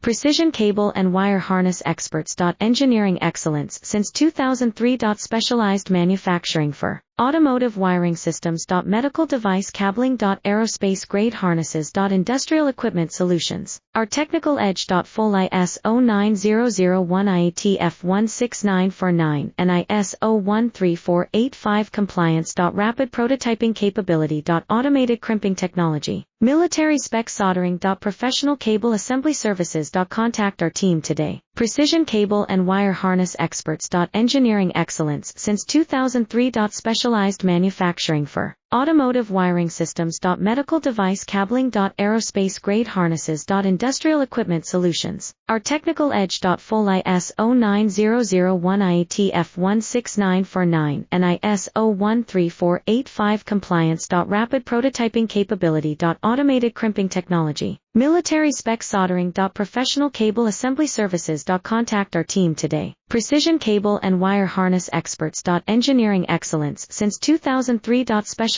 Precision cable and wire harness experts. Engineering excellence since 2003. Specialized manufacturing for automotive wiring systems. Medical device cabling. Aerospace grade harnesses. Industrial equipment solutions. Our technical edge. Full ISO 9001 IATF 16949 and ISO 13485 compliance. Rapid prototyping capability. Automated crimping technology. Military spec soldering. Professional cable assembly services. Contact our team today. Precision cable and wire harness experts. Engineering excellence since 2003. Specialized manufacturing for automotive wiring systems. Medical device cabling. Aerospace grade harnesses. Industrial equipment solutions. Our technical edge. Full ISO 9001 IATF 16949 and ISO 13485 compliance. Rapid prototyping capability. Automated crimping technology. Military spec soldering. Professional cable assembly services. Contact our team today. Precision cable and wire harness experts. Engineering excellence since 2003. Specialized